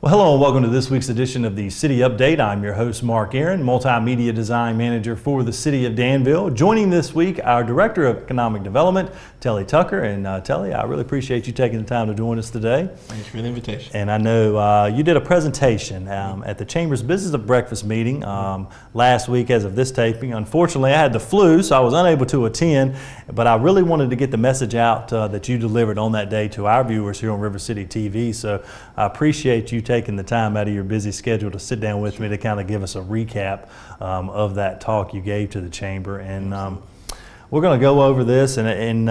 Well, hello and welcome to this week's edition of the City Update. I'm your host, Mark Aaron, Multimedia Design Manager for the City of Danville. Joining this week, our Director of Economic Development, Telly Tucker. And Telly, I really appreciate you taking the time to join us today. Thanks for the invitation. And I know you did a presentation at the Chamber's Business of Breakfast meeting last week as of this taping. Unfortunately, I had the flu, so I was unable to attend, but I really wanted to get the message out that you delivered on that day to our viewers here on River City TV. So I appreciate you taking the time out of your busy schedule to sit down with me to kind of give us a recap of that talk you gave to the Chamber. And we're going to go over this, and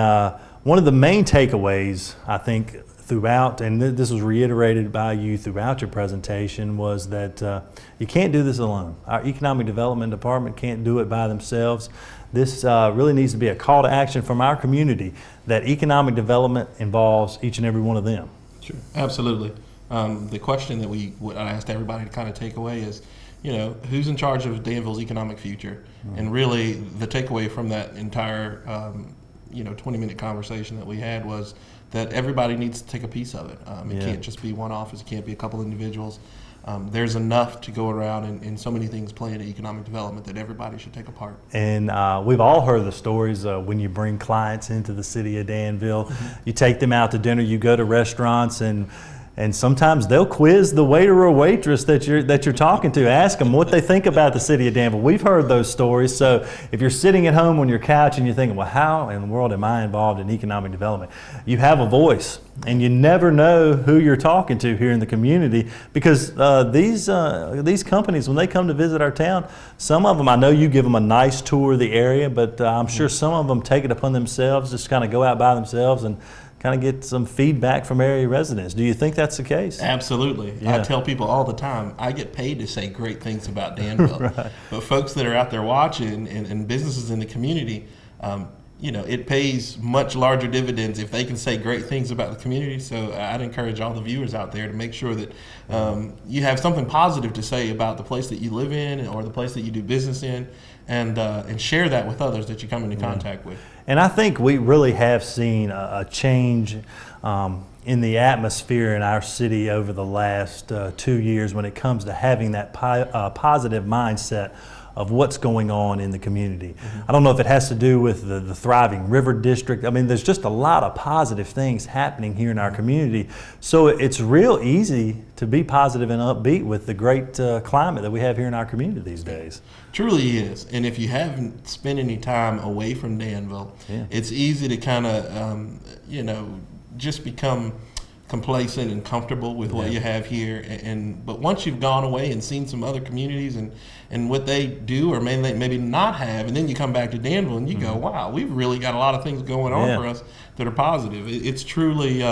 one of the main takeaways, I think, throughout, and this was reiterated by you throughout your presentation, was that you can't do this alone. Our Economic Development Department can't do it by themselves. This really needs to be a call to action from our community that economic development involves each and every one of them. Sure, absolutely. The question that I asked everybody to kind of take away is, who's in charge of Danville's economic future? And really, the takeaway from that entire, 20-minute conversation that we had was that everybody needs to take a piece of it. It can't just be one office. It can't be a couple individuals. There's enough to go around, and so many things play into economic development that everybody should take a part. And we've all heard the stories when you bring clients into the city of Danville. You take them out to dinner, you go to restaurants, and sometimes they'll quiz the waiter or waitress that you're talking to. Ask them what they think about the city of Danville. We've heard those stories. So if you're sitting at home on your couch and you're thinking, well, how in the world am I involved in economic development? You have a voice, and you never know who you're talking to here in the community, because these companies, when they come to visit our town, some of them, I know you give them a nice tour of the area, but I'm sure some of them take it upon themselves, just kind of go out by themselves and kind of get some feedback from area residents. Do you think that's the case? Absolutely. Yeah. I tell people all the time, I get paid to say great things about Danville. Right. But folks that are out there watching and businesses in the community, it pays much larger dividends if they can say great things about the community. So I'd encourage all the viewers out there to make sure that you have something positive to say about the place that you live in or the place that you do business in, and share that with others that you come into contact with. And I think we really have seen a change in the atmosphere in our city over the last 2 years when it comes to having that positive mindset of what's going on in the community. I don't know if it has to do with the thriving river district. I mean, there's just a lot of positive things happening here in our community. So it's real easy to be positive and upbeat with the great climate that we have here in our community these days. Truly is. And if you haven't spent any time away from Danville, it's easy to kind of, just become complacent and comfortable with what you have here, but once you've gone away and seen some other communities and what they do or maybe not have, and then you come back to Danville and you go, wow, we've really got a lot of things going on for us that are positive. It's truly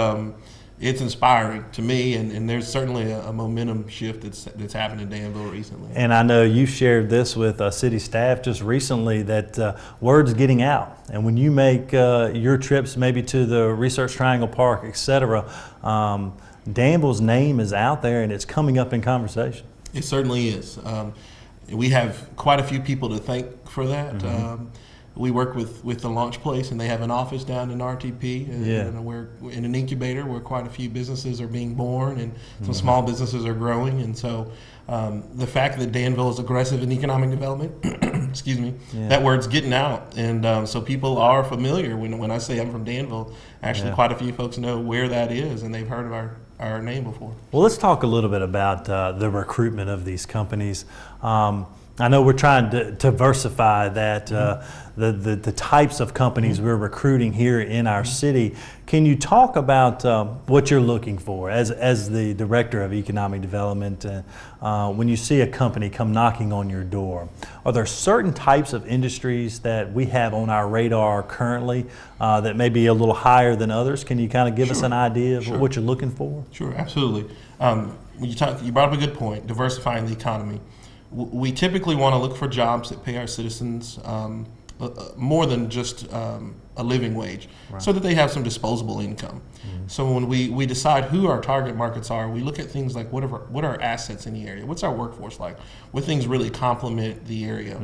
it's inspiring to me, and there's certainly a momentum shift that's happened in Danville recently. And I know you shared this with city staff just recently, that word's getting out. And when you make your trips maybe to the Research Triangle Park, etc., Danville's name is out there and it's coming up in conversation. It certainly is. We have quite a few people to thank for that. We work with the Launch Place, and they have an office down in RTP, and we're in an incubator where quite a few businesses are being born and some small businesses are growing. And so the fact that Danville is aggressive in economic development, excuse me, that word's getting out. And so people are familiar. When I say I'm from Danville, actually quite a few folks know where that is, and they've heard of our name before. Well, let's talk a little bit about the recruitment of these companies. I know we're trying to diversify that, the types of companies we're recruiting here in our city. Can you talk about what you're looking for as the Director of Economic Development when you see a company come knocking on your door? Are there certain types of industries that we have on our radar currently that may be a little higher than others? Can you kind of give us an idea of what you're looking for? Sure, absolutely. You brought up a good point, diversifying the economy. We typically want to look for jobs that pay our citizens more than just a living wage, so that they have some disposable income. So when we decide who our target markets are, we look at things like what are our assets in the area? What's our workforce like? What things really complement the area?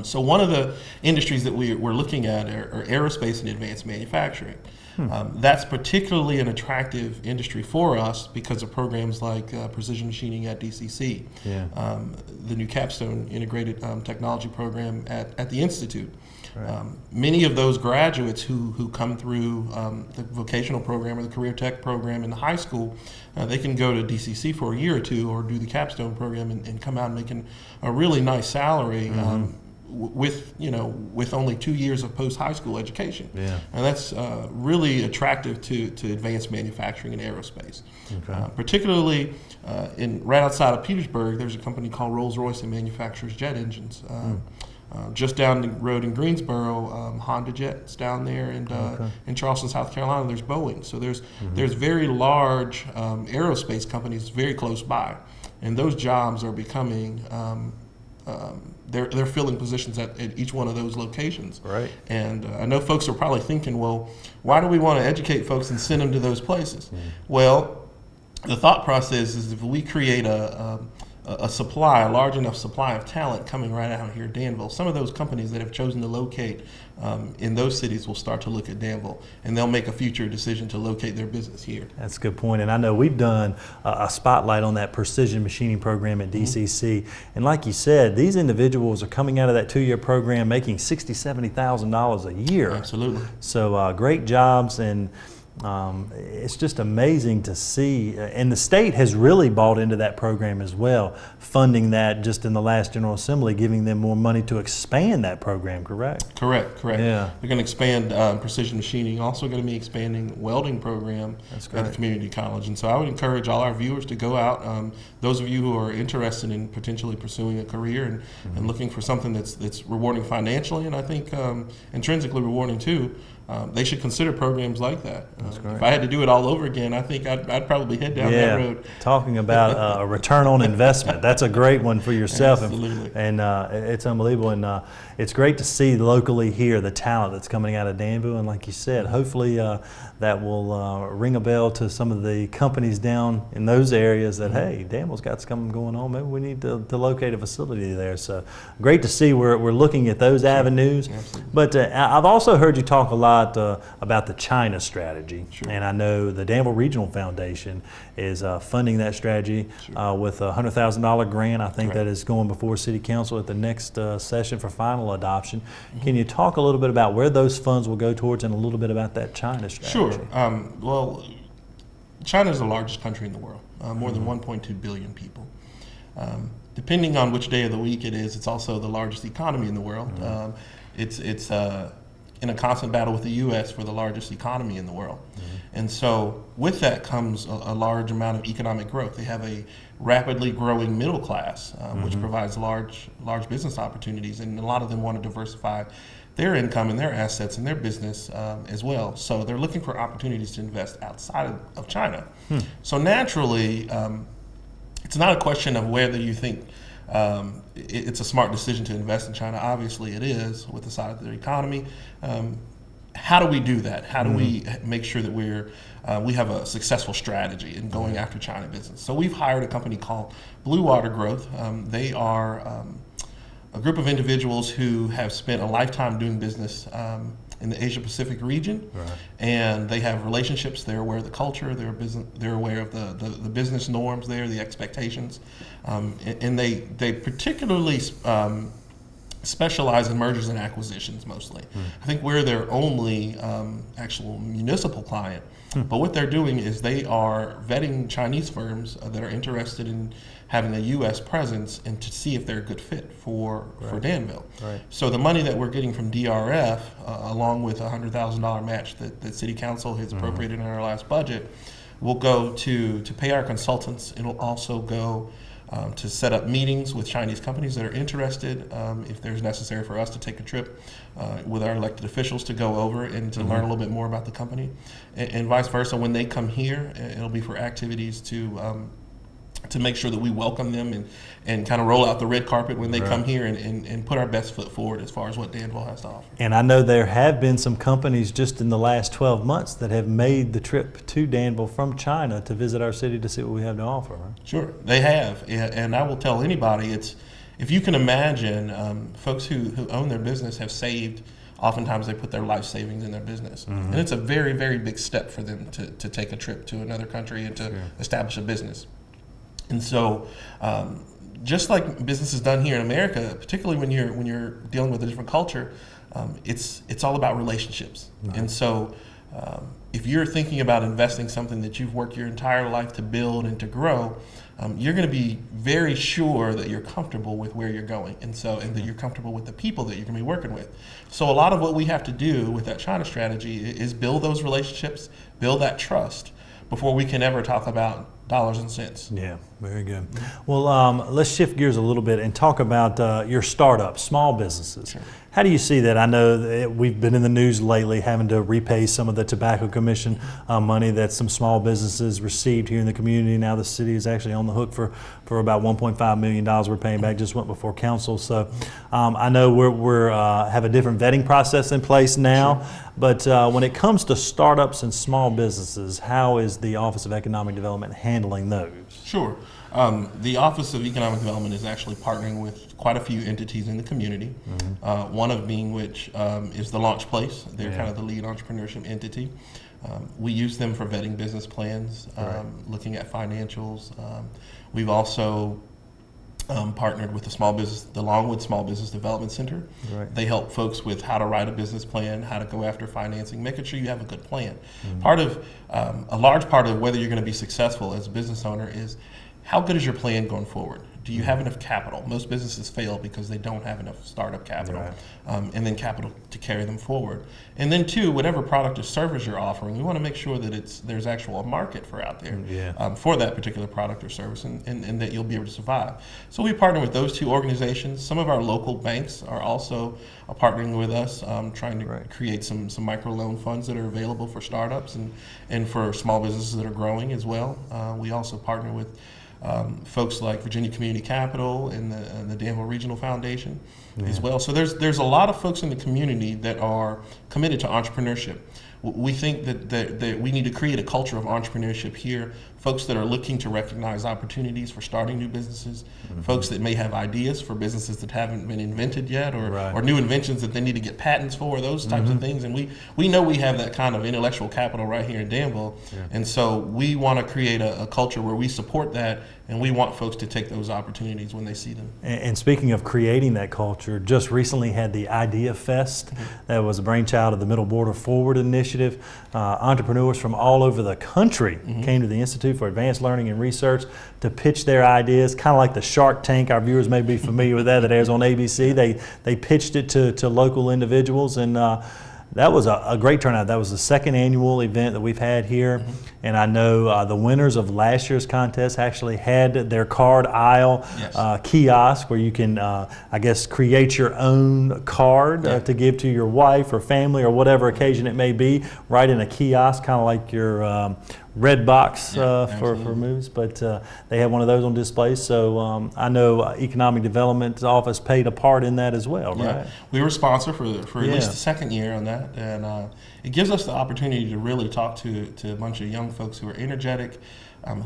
So one of the industries that we're looking at are aerospace and advanced manufacturing. That's particularly an attractive industry for us because of programs like precision machining at DCC, the new capstone integrated technology program at the Institute. Right. Many of those graduates who come through the vocational program or the career tech program in the high school, they can go to DCC for a year or two or do the capstone program and come out making a really nice salary. With only 2 years of post-high school education. And that's really attractive to advanced manufacturing and aerospace. Particularly right outside of Petersburg, there's a company called Rolls-Royce that manufactures jet engines. Just down the road in Greensboro, Honda Jet's down there, and in Charleston, South Carolina, there's Boeing. So there's very large aerospace companies very close by, and those jobs are becoming they're filling positions at each one of those locations. Right. And I know folks are probably thinking, well, why do we want to educate folks and send them to those places? Well, the thought process is if we create a large enough supply of talent coming right out here at Danville, some of those companies that have chosen to locate in those cities will start to look at Danville, and they'll make a future decision to locate their business here. That's a good point, and I know we've done a spotlight on that precision machining program at DCC, and like you said, these individuals are coming out of that 2-year program making $60,000, $70,000 a year. Absolutely. So great jobs, and it's just amazing to see, and the state has really bought into that program as well, funding that just in the last General Assembly, giving them more money to expand that program, correct? Correct. Yeah. They're going to expand precision machining, also going to be expanding welding program at the community college. And so I would encourage all our viewers to go out, those of you who are interested in potentially pursuing a career and looking for something that's rewarding financially, and I think intrinsically rewarding too. They should consider programs like that. If I had to do it all over again, I think I'd probably head down that road. Talking about a return on investment, that's a great one for yourself. Absolutely. And it's unbelievable. And it's great to see locally here the talent that's coming out of Danville. And like you said, hopefully that will ring a bell to some of the companies down in those areas that, hey, Danville's got something going on. Maybe we need to locate a facility there. So great to see we're looking at those avenues. Absolutely. But I've also heard you talk a lot about the China strategy, and I know the Danville Regional Foundation is funding that strategy with a $100,000 grant. I think that is going before City Council at the next session for final adoption. Can you talk a little bit about where those funds will go towards and a little bit about that China strategy? Sure. Well, China is the largest country in the world, more than 1.2 billion people. Depending on which day of the week it is, it's also the largest economy in the world. It's in a constant battle with the U.S. for the largest economy in the world. And so with that comes a large amount of economic growth. They have a rapidly growing middle class, which provides large business opportunities, and a lot of them want to diversify their income and their assets and their business as well. So they're looking for opportunities to invest outside of China. So naturally, it's not a question of whether you think it's a smart decision to invest in China. Obviously it is, with the size of their economy. How do we do that? How do we make sure that we have a successful strategy in going after China business? So we've hired a company called Blue Water Growth. They are a group of individuals who have spent a lifetime doing business in the Asia Pacific region, and they have relationships. They're aware of the culture. They're aware of the business norms there, the expectations, and they particularly specialize in mergers and acquisitions mostly. I think we're their only actual municipal client. But what they're doing is they are vetting Chinese firms that are interested in having a U.S. presence and to see if they're a good fit for Danville. So the money that we're getting from DRF, along with a $100,000 match that City Council has appropriated in our last budget, will go to pay our consultants. It'll also go to set up meetings with Chinese companies that are interested, if there's necessary for us to take a trip with our elected officials to go over and to learn a little bit more about the company, and vice versa. When they come here, it'll be for activities to make sure that we welcome them and kind of roll out the red carpet when they come here and put our best foot forward as far as what Danville has to offer. And I know there have been some companies just in the last 12 months that have made the trip to Danville from China to visit our city to see what we have to offer. Right? Sure, they have, and I will tell anybody if you can imagine, folks who own their business have saved. Oftentimes they put their life savings in their business. And it's a very, very big step for them to take a trip to another country and to establish a business. And so just like business is done here in America, particularly when you're dealing with a different culture, it's all about relationships. Right. And so if you're thinking about investing something that you've worked your entire life to build and to grow, you're going to be very sure that you're comfortable with where you're going, and that you're comfortable with the people that you're going to be working with. So a lot of what we have to do with that China strategy is build those relationships, build that trust before we can ever talk about dollars and cents. Yeah, very good. Well, let's shift gears a little bit and talk about your startups, small businesses. Sure. How do you see that? I know that we've been in the news lately having to repay some of the tobacco commission money that some small businesses received here in the community. Now the city is actually on the hook for about $1.5 million we're paying back, just went before council. So I know we're have a different vetting process in place now, sure. But when it comes to startups and small businesses, how is the Office of Economic Development handling those? Sure. The Office of Economic Development is actually partnering with quite a few entities in the community, one of being which is the Launch Place. They're kind of the lead entrepreneurship entity. We use them for vetting business plans, looking at financials. We've also partnered with the Longwood Small Business Development Center. Right. They help folks with how to write a business plan, how to go after financing, making sure you have a good plan. A large part of whether you're going to be successful as a business owner is how good is your plan going forward? Do you have enough capital? Most businesses fail because they don't have enough startup capital, and then capital to carry them forward. And then two, whatever product or service you're offering, we want to make sure that there's actual a market for out there for that particular product or service, and that you'll be able to survive. So we partner with those two organizations. Some of our local banks are also partnering with us, trying to create some microloan funds that are available for startups and for small businesses that are growing as well. We also partner with folks like Virginia Community Capital and the Danville Regional Foundation as well. So there's a lot of folks in the community that are committed to entrepreneurship. We think that we need to create a culture of entrepreneurship here, folks that are looking to recognize opportunities for starting new businesses, folks that may have ideas for businesses that haven't been invented yet, or new inventions that they need to get patents for, those types of things. And we know we have that kind of intellectual capital right here in Danville, and so we want to create a culture where we support that, and we want folks to take those opportunities when they see them. And speaking of creating that culture, just recently had the Idea Fest. That was a brainchild of the Middle Border Forward Initiative. Entrepreneurs from all over the country came to the Institute for Advanced Learning and Research to pitch their ideas, kind of like the Shark Tank. Our viewers may be familiar with that airs on ABC. They pitched it to local individuals, and that was a great turnout. That was the second annual event that we've had here. And I know the winners of last year's contest actually had their card aisle kiosk where you can, I guess, create your own card to give to your wife or family or whatever occasion it may be, right in a kiosk, kind of like your red box for movies, but they had one of those on display. So I know Economic Development Office played a part in that as well, right? We were a sponsor for at least the second year on that, and it gives us the opportunity to really talk to a bunch of young folks who are energetic,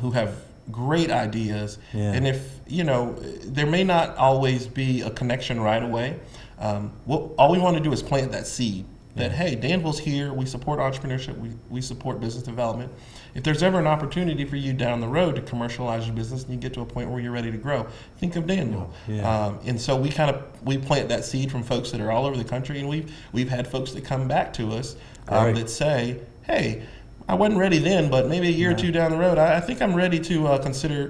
who have great ideas, and if, there may not always be a connection right away, all we want to do is plant that seed. That, hey, Danville's here, we support entrepreneurship, we support business development. If there's ever an opportunity for you down the road to commercialize your business and you get to a point where you're ready to grow, think of Danville. And so we plant that seed from folks that are all over the country, and we've had folks that come back to us that say, hey, I wasn't ready then, but maybe a year or two down the road, I think I'm ready to consider,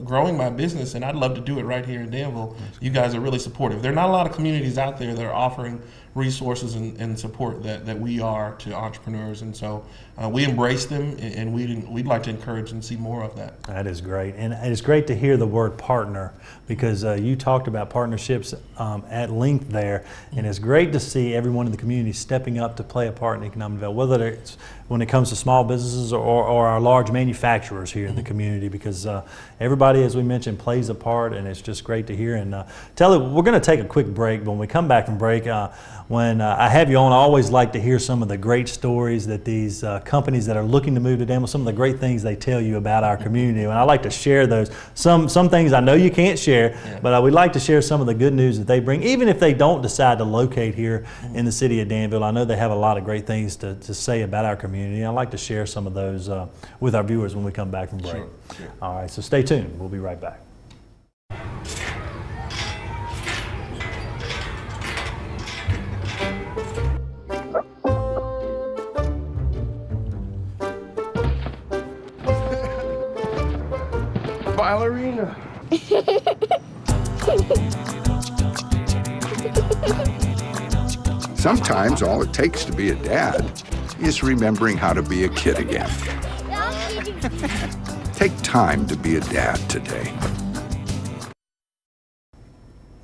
growing my business, and I'd love to do it right here in Danville. You guys are really supportive. There are not a lot of communities out there that are offering resources and support that we are to entrepreneurs, and so we embrace them, and we'd like to encourage and see more of that. That is great, and it's great to hear the word partner, because you talked about partnerships at length there, and it's great to see everyone in the community stepping up to play a part in economic development, whether it's when it comes to small small businesses or our large manufacturers here in the community, because everybody, as we mentioned, plays a part, and it's just great to hear. And Telly, we're going to take a quick break. When we come back from break, when I have you on, I always like to hear some of the great stories that these companies that are looking to move to Danville, some of the great things they tell you about our community, and I like to share those. Some things I know you can't share, but we'd like to share some of the good news that they bring, even if they don't decide to locate here in the city of Danville. I know they have a lot of great things to say about our community. I'd like to share some of those with our viewers when we come back from break. Sure. All right, so stay tuned. We'll be right back. Ballerina. Sometimes all it takes to be a dad is remembering how to be a kid again. Take time to be a dad today.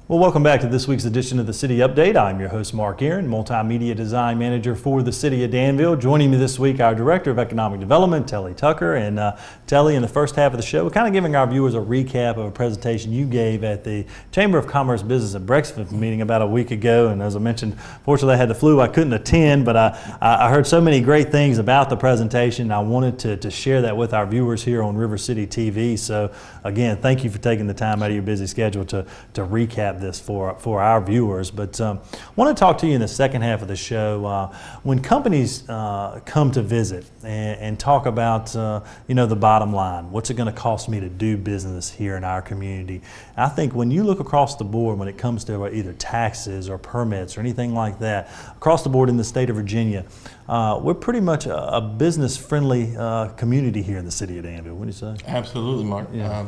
Well, welcome back to this week's edition of the City Update. I'm your host, Mark Aaron, Multimedia Design Manager for the City of Danville. Joining me this week, our Director of Economic Development, Telly Tucker. And Telly, in the first half of the show, we're kind of giving our viewers a recap of a presentation you gave at the Chamber of Commerce Business at Breakfast meeting about a week ago. And as I mentioned, fortunately I had the flu, I couldn't attend, but I heard so many great things about the presentation. I wanted to share that with our viewers here on River City TV. So again, thank you for taking the time out of your busy schedule to recap this for our viewers. But I want to talk to you in the second half of the show when companies come to visit and talk about the bottom line. What's it going to cost me to do business here in our community? I think when you look across the board when it comes to either taxes or permits or anything like that, across the board in the state of Virginia, we're pretty much a business-friendly community here in the city of Danville. What do you say? Absolutely, Mark. Yeah.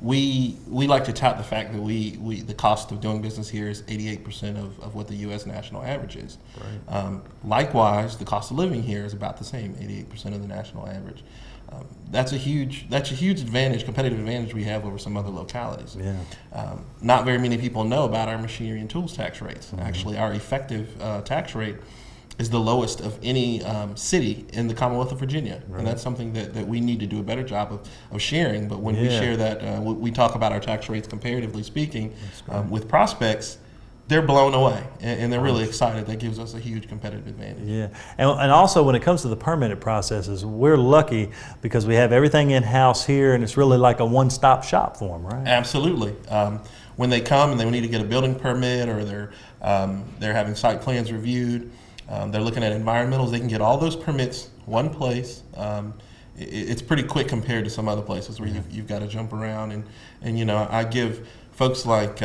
We like to tout the fact that the cost of doing business here is 88% of what the U.S. national average is. Right. Likewise, the cost of living here is about the same, 88% of the national average. That's a huge advantage, competitive advantage we have over some other localities. Yeah. Not very many people know about our machinery and tools tax rates. Mm-hmm. Actually, our effective tax rate is the lowest of any city in the Commonwealth of Virginia. Right. And that's something that we need to do a better job of sharing. But when we share that, we talk about our tax rates comparatively speaking with prospects, they're blown away and they're really excited. That gives us a huge competitive advantage. Yeah, and also when it comes to the permitted processes, we're lucky because we have everything in-house here, and it's really like a one-stop shop for them, right? Absolutely. When they come and they need to get a building permit, or they're having site plans reviewed, they're looking at environmentals, they can get all those permits one place. It's pretty quick compared to some other places where you've got to jump around. And I give folks like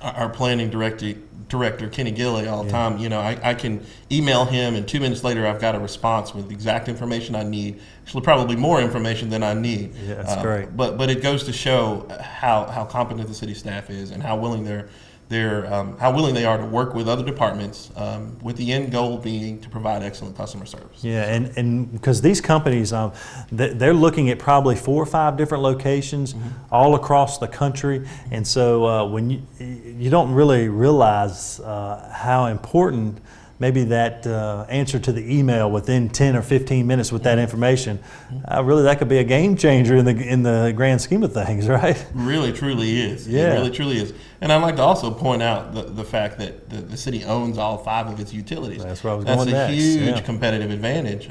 our planning director Kenny Gilley all the time. I can email him, and 2 minutes later I've got a response with the exact information I need. Actually, probably more information than I need. Yeah, that's great. But it goes to show how competent the city staff is and how willing how willing they are to work with other departments, with the end goal being to provide excellent customer service. Yeah, and because these companies, they're looking at probably 4 or 5 different locations all across the country, and so when you don't really realize how important maybe that answer to the email within 10 or 15 minutes with that information, really that could be a game changer in the grand scheme of things, right? Really, truly is. Yeah. It really, truly is. And I'd like to also point out the fact that the city owns all 5 of its utilities. That's where I was going next. That's a huge competitive advantage.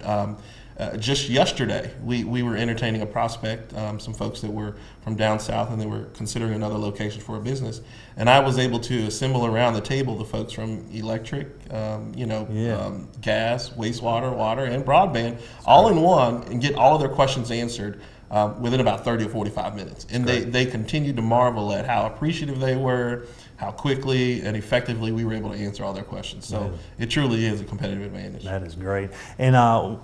Just yesterday, we were entertaining a prospect, some folks that were from down south, and they were considering another location for a business. And I was able to assemble around the table the folks from electric, gas, wastewater, water, and broadband, all in one, and get all of their questions answered within about 30 or 45 minutes. And they continued to marvel at how appreciative they were, how quickly and effectively we were able to answer all their questions. So it truly is a competitive advantage. That is great. And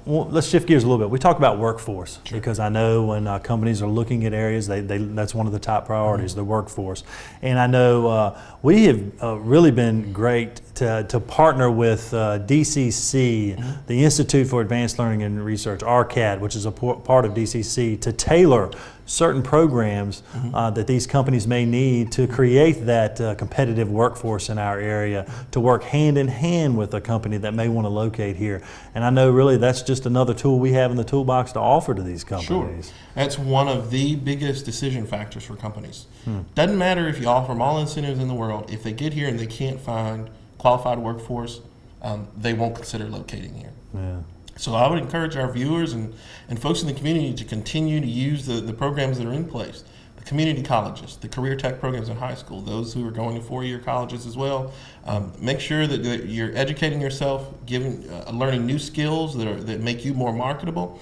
let's shift gears a little bit. We talk about workforce because I know when companies are looking at areas, that's one of the top priorities, the workforce. And I know we have really been great to partner with DCC, the Institute for Advanced Learning and Research, RCAD, which is a part of DCC, to tailor certain programs that these companies may need to create that competitive workforce in our area, to work hand in hand with a company that may want to locate here. And I know really that's just another tool we have in the toolbox to offer to these companies. Sure. That's one of the biggest decision factors for companies. Doesn't matter if you offer them all incentives in the world, if they get here and they can't find qualified workforce, they won't consider locating here. Yeah. So I would encourage our viewers and folks in the community to continue to use the programs that are in place. The community colleges, the career tech programs in high school, those who are going to four-year colleges as well. Make sure that you're educating yourself, learning new skills that make you more marketable,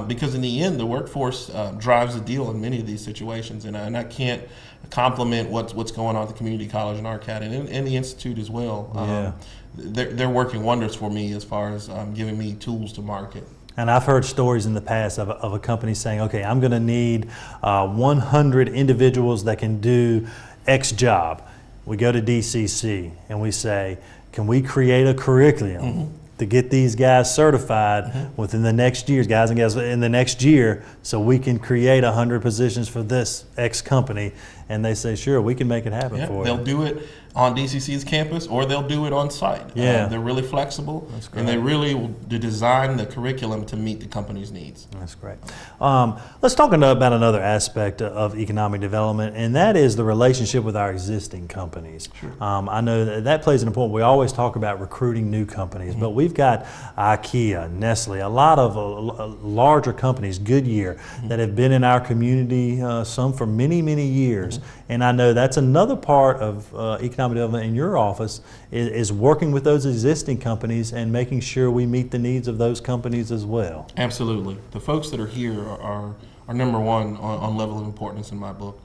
because in the end, the workforce drives the deal in many of these situations. And I can't compliment what's going on at the community college and RCAT and the Institute as well. They're working wonders for me as far as giving me tools to market. And I've heard stories in the past of a company saying, okay, I'm going to need 100 individuals that can do X job. We go to DCC and we say, can we create a curriculum to get these guys certified within the next year, guys and gals, in the next year, so we can create 100 positions for this X company? And they say, sure, we can make it happen for you. They'll do it on DCC's campus, or they'll do it on site. They're really flexible, and they really will design the curriculum to meet the company's needs. That's great. Let's talk about another aspect of economic development, and that is the relationship with our existing companies. Sure. I know that plays an important. We always talk about recruiting new companies, but we've got IKEA, Nestle, a lot of larger companies, Goodyear, that have been in our community, some for many, many years. And I know that's another part of economic development in your office is working with those existing companies and making sure we meet the needs of those companies as well. Absolutely. The folks that are here are number one on level of importance in my book.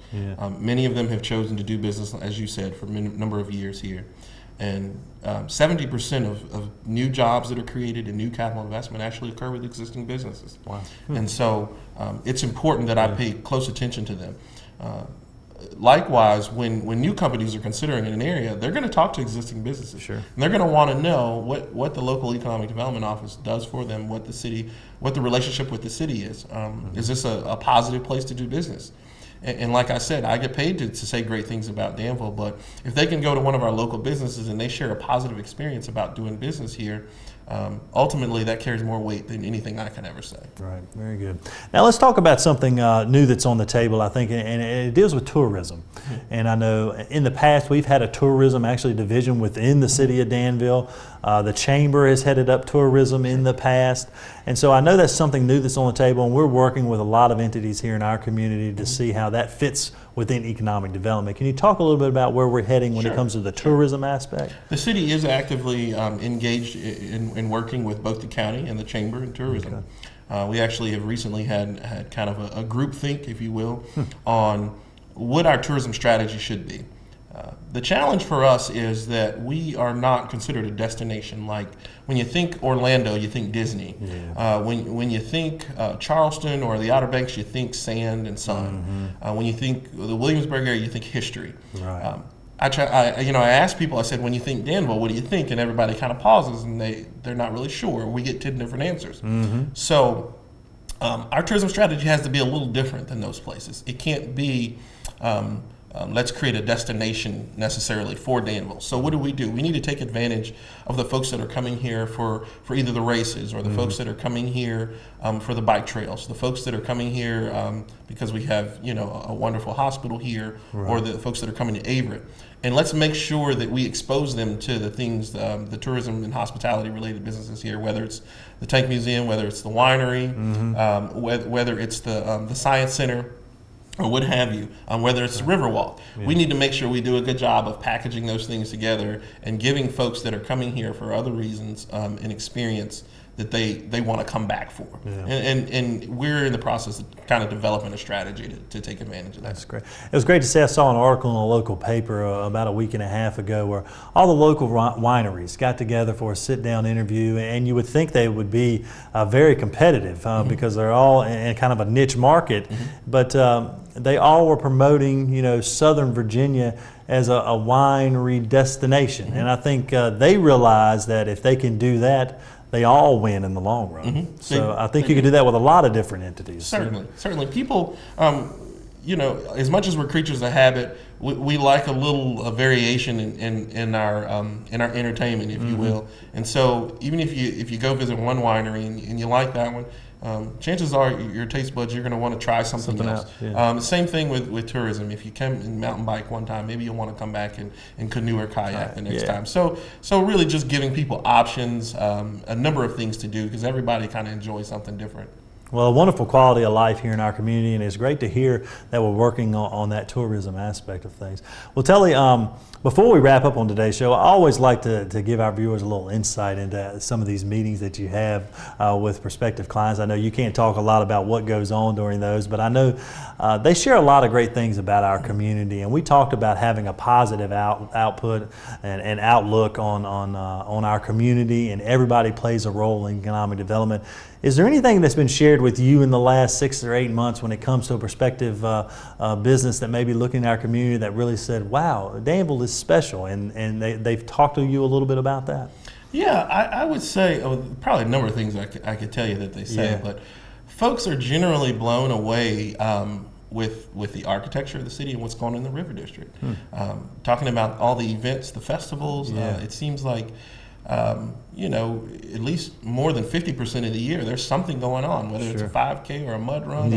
Many of them have chosen to do business, as you said, for a number of years here. And 70% of new jobs that are created and new capital investment actually occur with existing businesses. Wow. And so it's important that I pay close attention to them. Likewise, when new companies are considering in an area, they're going to talk to existing businesses. Sure. And they're going to want to know what the local economic development office does for them, what the relationship with the city is. Is this a positive place to do business? And like I said, I get paid to say great things about Danville, but if they can go to one of our local businesses and they share a positive experience about doing business here, ultimately that carries more weight than anything I can ever say. Right, very good. Now let's talk about something new that's on the table, I think, and it deals with tourism. And I know in the past we've had a tourism division within the city of Danville. The chamber has headed up tourism in the past. And so I know that's something new that's on the table, and we're working with a lot of entities here in our community to see how that fits within economic development. Can you talk a little bit about where we're heading when it comes to the tourism aspect? The city is actively engaged in working with both the county and the chamber in tourism. Okay. We actually have recently had kind of a group think, if you will, on what our tourism strategy should be. The challenge for us is that we are not considered a destination. Like when you think Orlando, you think Disney. Yeah. When you think Charleston or the Outer Banks, you think sand and sun. When you think the Williamsburg area, you think history. Right. I ask people, I said, when you think Danville, what do you think? And everybody kind of pauses and they're not really sure. We get 10 different answers. So our tourism strategy has to be a little different than those places. It can't be let's create a destination necessarily for Danville. So what do? We need to take advantage of the folks that are coming here for either the races or the folks that are coming here for the bike trails, the folks that are coming here because we have a wonderful hospital here, or the folks that are coming to Averett. And let's make sure that we expose them to the things, the tourism and hospitality related businesses here, whether it's the Tank Museum, whether it's the winery, whether it's the Science Center, or what have you, whether it's the Riverwalk. Yeah. We need to make sure we do a good job of packaging those things together and giving folks that are coming here for other reasons an experience that they want to come back for. Yeah. And we're in the process of kind of developing a strategy to take advantage of that. That's great. It was great to see. I saw an article in a local paper about a week and a half ago where all the local wineries got together for a sit-down interview, and you would think they would be very competitive because they're all in kind of a niche market, but they all were promoting, Southern Virginia as a winery destination. And I think they realize that if they can do that, they all win in the long run. So I think you can do that with a lot of different entities. Certainly. People, you know, as much as we're creatures of habit, we like a little variation in our entertainment, if you will. And so even if you go visit one winery and you like that one, chances are your taste buds, you're going to want to try something else. Yeah. Same thing with tourism. If you come and mountain bike one time, maybe you'll want to come back and canoe or kayak the next time. So really just giving people options, a number of things to do, because everybody kind of enjoys something different. Well, a wonderful quality of life here in our community, and it's great to hear that we're working on that tourism aspect of things. Well, Telly, before we wrap up on today's show, I always like to give our viewers a little insight into some of these meetings that you have with prospective clients. I know you can't talk a lot about what goes on during those, but I know they share a lot of great things about our community, and we talked about having a positive output and outlook on our community, and everybody plays a role in economic development. Is there anything that's been shared with you in the last 6 or 8 months when it comes to a prospective business that may be looking at our community that really said, wow, Danville is special, and they've talked to you a little bit about that? Yeah, I would say probably a number of things I could tell you that they say, but folks are generally blown away with the architecture of the city and what's going on in the River District. Talking about all the events, the festivals, it seems like you know, at least more than 50% of the year, there's something going on, whether it's a 5K or a mud run,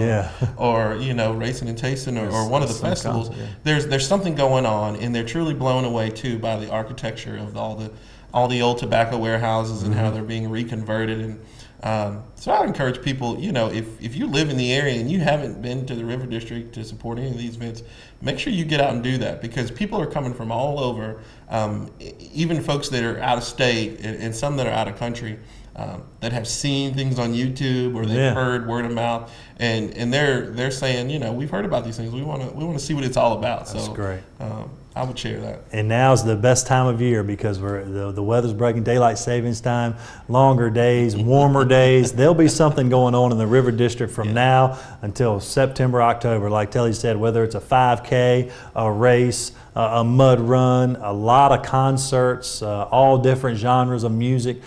or you know, racing and tasting, or one of the festivals. There's something going on, and they're truly blown away too by the architecture of all the old tobacco warehouses and how they're being reconverted. And so I encourage people, you know, if you live in the area and you haven't been to the River District to support any of these events, make sure you get out and do that, because people are coming from all over, even folks that are out of state and some that are out of country, that have seen things on YouTube or they've heard word of mouth, and they're saying, you know, we've heard about these things. We want to see what it's all about. That's great. I would share that. And now's the best time of year, because the weather's breaking, daylight savings time, longer days, warmer days. There'll be something going on in the River District from now until September, October. Like Telly said, whether it's a 5K, a race, a mud run, a lot of concerts, all different genres of music.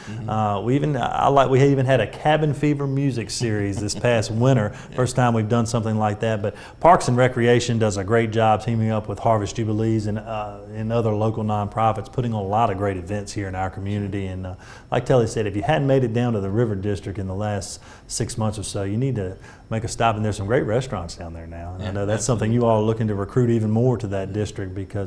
We even had a cabin fever music series this past winter. First time we've done something like that. But Parks and Recreation does a great job teaming up with Harvest Jubilees and other local nonprofits, putting on a lot of great events here in our community. And like Telly said, if you hadn't made it down to the River District in the last 6 months or so, you need to make a stop. And there's some great restaurants down there now. And I know that's something you all are looking to recruit even more to that district, because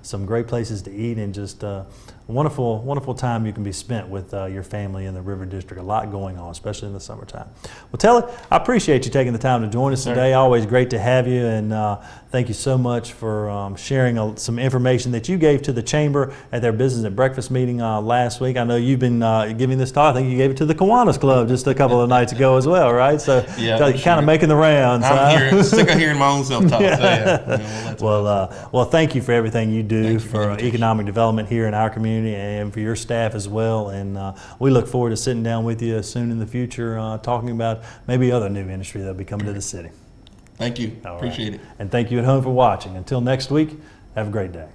some great places to eat, and just a wonderful time you can be spent with your family in the River District. A lot going on, especially in the summertime. Well, Telly, I appreciate you taking the time to join us today. Always great to have you, and thank you so much for sharing some information that you gave to the Chamber at their Business at Breakfast meeting last week. I know you've been giving this talk. I think you gave it to the Kiwanis Club just a couple of nights ago as well, right? So kind of making the rounds. I'm sick of hearing my own self-talk. Well, thank you for everything you do for economic development here in our community, and for your staff as well. And we look forward to sitting down with you soon in the future, talking about maybe other new industry that'll be coming to the city. Thank you. Appreciate it. And thank you at home for watching. Until next week, have a great day.